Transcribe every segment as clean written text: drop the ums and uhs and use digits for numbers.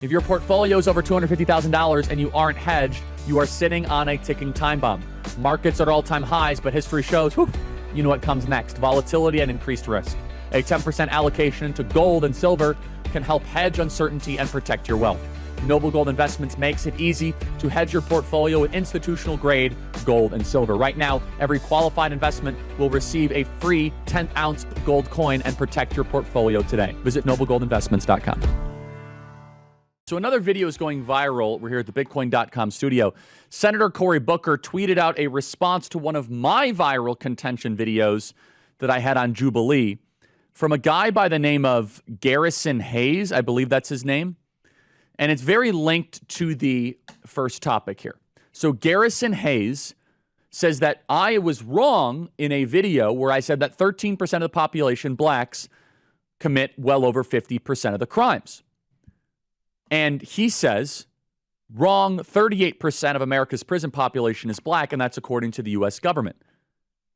If your portfolio is over $250,000 and you aren't hedged, you are sitting on a ticking time bomb. Markets are at all-time highs, but history shows, you know what comes next: volatility and increased risk. A 10% allocation to gold and silver can help hedge uncertainty and protect your wealth. Noble Gold Investments makes it easy to hedge your portfolio with institutional-grade gold and silver. Right now, every qualified investment will receive a free 10-ounce gold coin and protect your portfolio today. Visit noblegoldinvestments.com. So another video is going viral. We're here at the Bitcoin.com studio. Senator Cory Booker tweeted out a response to one of my viral contention videos that I had on Jubilee from a guy by the name of Garrison Hayes. I believe that's his name. And it's very linked to the first topic here. So Garrison Hayes says that I was wrong in a video where I said that 13% of the population, blacks, commit well over 50% of the crimes. And he says, wrong, 38% of America's prison population is black, and that's according to the U.S. government.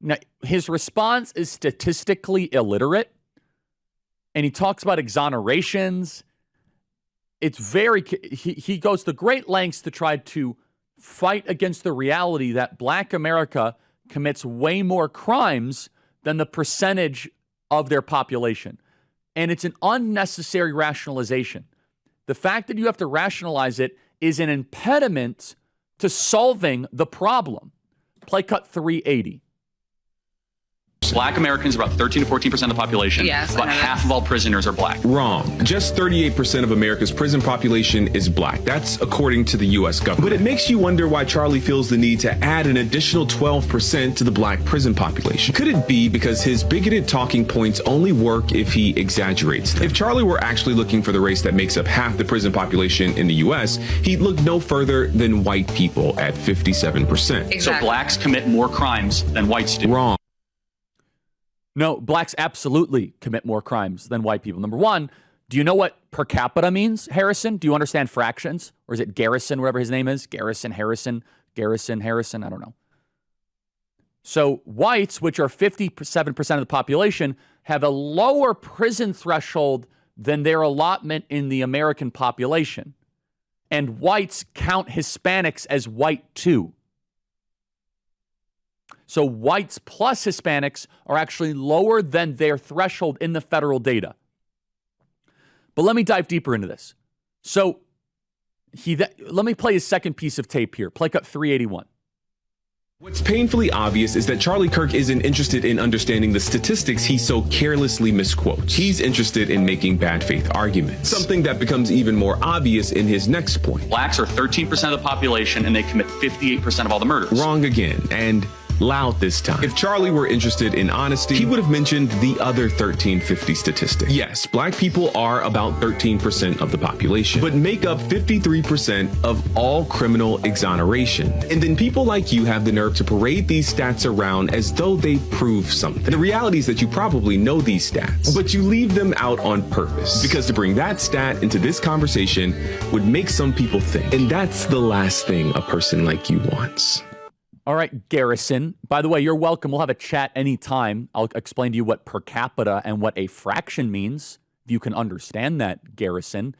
Now, his response is statistically illiterate, and he talks about exonerations. It's very, he goes to great lengths to try to fight against the reality that black America commits way more crimes than the percentage of their population. And it's an unnecessary rationalization. The fact that you have to rationalize it is an impediment to solving the problem. Play cut 380. Black Americans are about 13 to 14% of the population. Yes, about half of all prisoners are black. Wrong. Just 38% of America's prison population is black. That's according to the U.S. government. But it makes you wonder why Charlie feels the need to add an additional 12% to the black prison population. Could it be because his bigoted talking points only work if he exaggerates them? If Charlie were actually looking for the race that makes up half the prison population in the U.S., he'd look no further than white people at 57%. Exactly. So blacks commit more crimes than whites do. Wrong. No, blacks absolutely commit more crimes than white people. Number one, do you know what per capita means, Harrison? Do you understand fractions? Or is it Garrison, whatever his name is? Garrison, Harrison, I don't know. So whites, which are 57% of the population, have a lower prison threshold than their allotment in the American population. And whites count Hispanics as white too. So whites plus Hispanics are actually lower than their threshold in the federal data. But let me dive deeper into this. So let me play his second piece of tape here. Play cut 381. What's painfully obvious is that Charlie Kirk isn't interested in understanding the statistics he so carelessly misquotes. He's interested in making bad faith arguments, something that becomes even more obvious in his next point. Blacks are 13% of the population, and they commit 58% of all the murders. Wrong again, and loud this time. If Charlie were interested in honesty, he would have mentioned the other 1350 statistic. Yes, black people are about 13% of the population, but make up 53% of all criminal exoneration. And then people like you have the nerve to parade these stats around as though they prove something. The reality is that you probably know these stats, but you leave them out on purpose, because to bring that stat into this conversation would make some people think. And that's the last thing a person like you wants. All right, Garrison. By the way, you're welcome. We'll have a chat anytime. I'll explain to you what per capita and what a fraction means, if you can understand that, Garrison.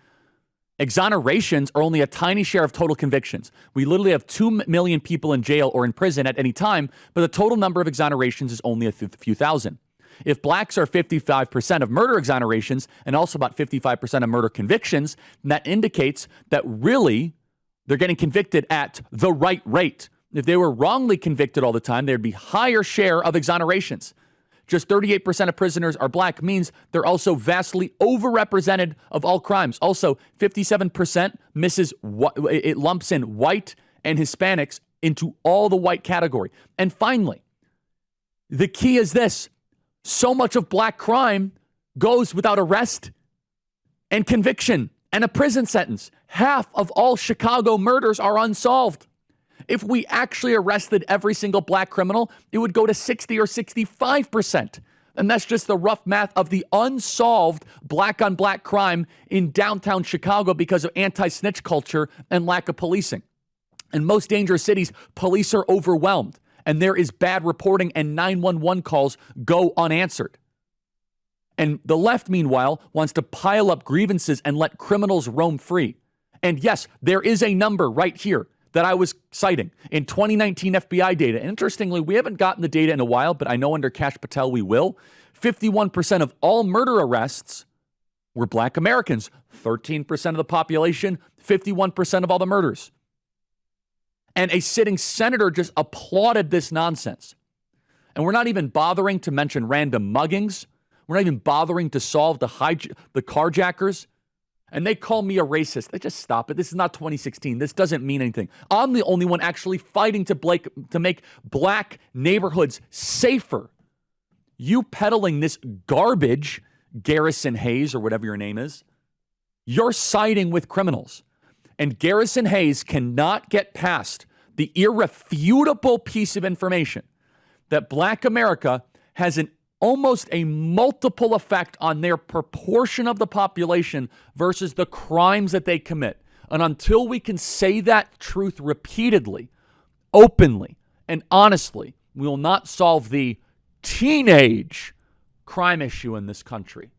Exonerations are only a tiny share of total convictions. We literally have 2 million people in jail or in prison at any time, but the total number of exonerations is only a few thousand. If blacks are 55% of murder exonerations and also about 55% of murder convictions, that indicates that really they're getting convicted at the right rate. If they were wrongly convicted all the time, there'd be higher share of exonerations. Just 38% of prisoners are black means they're also vastly overrepresented of all crimes. Also, 57% it lumps in white and Hispanics into all the white category. And finally, the key is this: so much of black crime goes without arrest and conviction and a prison sentence. Half of all Chicago murders are unsolved. If we actually arrested every single black criminal, it would go to 60 or 65%. And that's just the rough math of the unsolved black-on-black crime in downtown Chicago because of anti-snitch culture and lack of policing. In most dangerous cities, police are overwhelmed, and there is bad reporting, and 911 calls go unanswered. And the left, meanwhile, wants to pile up grievances and let criminals roam free. And yes, there is a number right here that I was citing in 2019 FBI data. And interestingly, we haven't gotten the data in a while, but I know under Kash Patel we will. 51% of all murder arrests were Black Americans. 13% of the population, 51% of all the murders. And a sitting senator just applauded this nonsense. And we're not even bothering to mention random muggings. We're not even bothering to solve the carjackers. And they call me a racist. They just stop it. This is not 2016. This doesn't mean anything. I'm the only one actually fighting to make black neighborhoods safer. You peddling this garbage, Garrison Hayes or whatever your name is, you're siding with criminals. And Garrison Hayes cannot get past the irrefutable piece of information that Black America has almost a multiple effect on their proportion of the population versus the crimes that they commit. And until we can say that truth repeatedly, openly, and honestly, we will not solve the teenage crime issue in this country.